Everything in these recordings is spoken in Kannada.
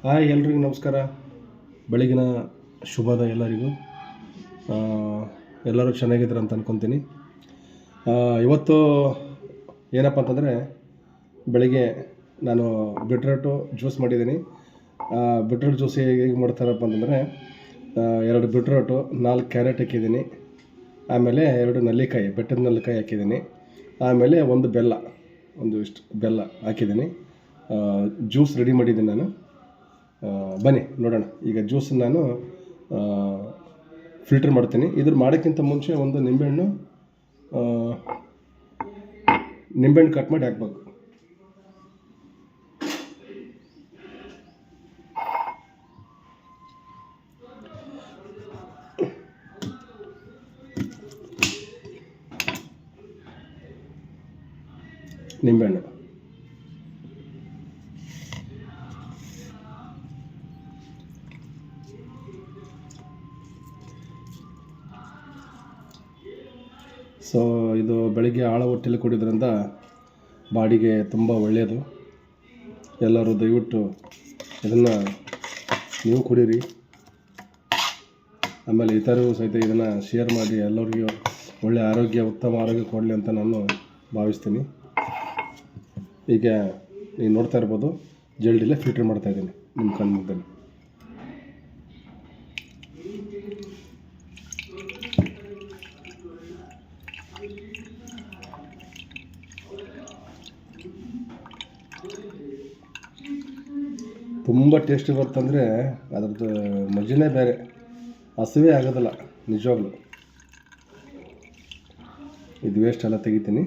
ಹಾಯ್ ಎಲ್ರಿಗೂ ನಮಸ್ಕಾರ. ಬೆಳಗಿನ ಶುಭದ ಎಲ್ಲರಿಗೂ. ಎಲ್ಲರೂ ಚೆನ್ನಾಗಿದ್ದಾರೆ ಅಂತ ಅಂದ್ಕೊತೀನಿ. ಇವತ್ತು ಏನಪ್ಪ ಅಂತಂದರೆ, ಬೆಳಗ್ಗೆ ನಾನು ಬೀಟ್ರೋಟು ಜ್ಯೂಸ್ ಮಾಡಿದ್ದೀನಿ. ಬೀಟ್ರೋಟ್ ಜ್ಯೂಸ್ ಹೇಗೆ ಮಾಡ್ತಾರಪ್ಪ ಅಂತಂದರೆ, 2 ಬೀಟ್ರೋಟು, 4 ಕ್ಯಾರೆಟ್ ಹಾಕಿದ್ದೀನಿ. ಆಮೇಲೆ 2 ನೆಲ್ಲಿಕಾಯಿ, ಬೆಟ್ಟದ ನೆಲ್ಲಿಕಾಯಿ ಹಾಕಿದ್ದೀನಿ. ಆಮೇಲೆ ಒಂದು ಬೆಲ್ಲ, ಇಷ್ಟು ಬೆಲ್ಲ ಹಾಕಿದ್ದೀನಿ. ಜ್ಯೂಸ್ ರೆಡಿ ಮಾಡಿದ್ದೀನಿ ನಾನು. ಬನ್ನಿ ನೋಡೋಣ. ಈಗ ಜ್ಯೂಸನ್ನು ನಾನು ಫಿಲ್ಟರ್ ಮಾಡ್ತೀನಿ. ಇದ್ರ ಮಾಡೋಕ್ಕಿಂತ ಮುಂಚೆ ಒಂದು ನಿಂಬೆಹಣ್ಣು ಕಟ್ ಮಾಡಿ ಹಾಕ್ಬೇಕು. ನಿಂಬೆಹಣ್ಣು ಸೊ ಇದು ಬೆಳಗ್ಗೆ ಆಳ ಹೊಟ್ಟೆಲಿ ಕುಡಿಯೋದ್ರಿಂದ ಬಾಡಿಗೆ ತುಂಬ ಒಳ್ಳೆಯದು. ಎಲ್ಲರೂ ದಯವಿಟ್ಟು ಇದನ್ನು ನೀವು ಕುಡೀರಿ. ಆಮೇಲೆ ಇತರರು ಸಹಿತ ಇದನ್ನು ಶೇರ್ ಮಾಡಿ ಎಲ್ಲರಿಗೂ ಉತ್ತಮ ಆರೋಗ್ಯ ಕೊಡಲಿ ಅಂತ ನಾನು ಭಾವಿಸ್ತೀನಿ. ಈಗ ನೀವು ನೋಡ್ತಾ ಇರ್ಬೋದು, ಜಲ್ಡಿಲೇ ಫಿಲ್ಟರ್ ಮಾಡ್ತಾಯಿದ್ದೀನಿ ನಿಮ್ಮ ಕಣ್ಮುಂದಲ್ಲಿ. ತುಂಬ ಟೇಸ್ಟಿ ಬರ್ತಂದರೆ ಅದ್ರದ್ದು ಮಜನೇ ಬೇರೆ, ಹಸಿವೇ ಆಗೋದಿಲ್ಲ ನಿಜವಾಗ್ಲೂ. ಇದು ವೇಸ್ಟ್ ಎಲ್ಲ ತೆಗಿತೀನಿ.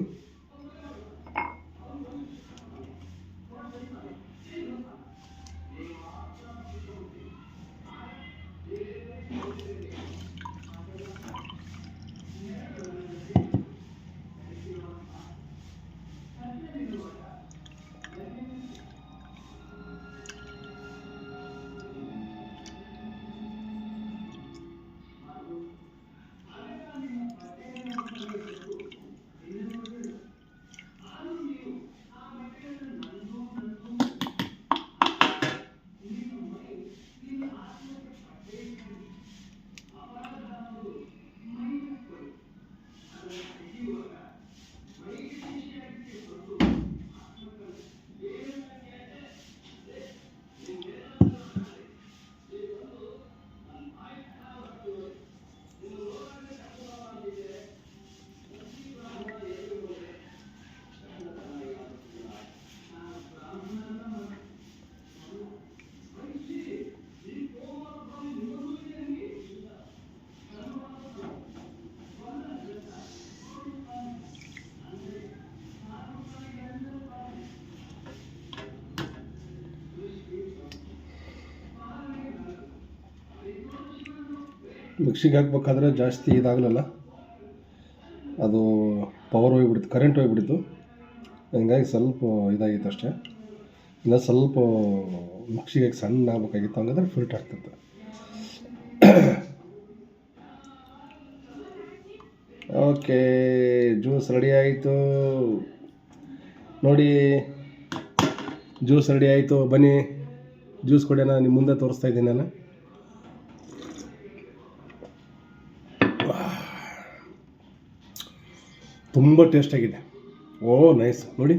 ಮಿಕ್ಸಿಗೆ ಹಾಕ್ಬೇಕಾದ್ರೆ ಜಾಸ್ತಿ ಇದಾಗಲಿಲ್ಲ, ಅದು ಪವರ್ ಹೋಗ್ಬಿಡ್ತು, ಕರೆಂಟ್ ಹೋಗ್ಬಿಡ್ತು. ಹಂಗಾಗಿ ಸ್ವಲ್ಪ ಇದಾಗಿತ್ತು ಅಷ್ಟೇ. ಇಲ್ಲ ಸ್ವಲ್ಪ ಮಿಕ್ಸಿಗೆ ಸಣ್ಣ ಆಗ್ಬೇಕಾಗಿತ್ತು, ಹಂಗಂದ್ರೆ ಫಿಲ್ಟರ್ ಆಗ್ತಿತ್ತು. ಓಕೆ, ಜ್ಯೂಸ್ ರೆಡಿ ಆಯಿತು ನೋಡಿ. ಜ್ಯೂಸ್ ರೆಡಿ ಆಯಿತು, ಬನ್ನಿ ಜ್ಯೂಸ್ ಕೊಡೋಣ. ನಿಮ್ಮ ಮುಂದೆ ತೋರಿಸ್ತಾ ಇದ್ದೀನಿ ನಾನು. ತುಂಬ ಟೇಸ್ಟಾಗಿದೆ. ಓ ನೈಸ್ ನೋಡಿ.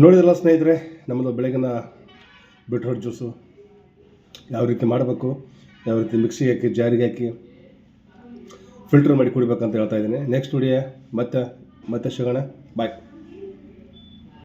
ನೋಡಿದ್ರಲ್ಲ ಸ್ನೇಹಿತರೆ, ನಮ್ಮದು ಬೆಳಗಿನ ಬೀಟ್ರೋಟ್ ಜ್ಯೂಸು ಯಾವ ರೀತಿ ಮಾಡಬೇಕು, ಯಾವ ರೀತಿ ಮಿಕ್ಸಿಗೆ ಹಾಕಿ ಜಾರಿಗೆ ಹಾಕಿ ಫಿಲ್ಟರ್ ಮಾಡಿ ಕುಡಿಬೇಕಂತ ಹೇಳ್ತಾ ಇದ್ದೀನಿ. ನೆಕ್ಸ್ಟ್ ವಿಡಿಯೋ ಮತ್ತೆ ಸಿಗೋಣ. ಬಾಯ್.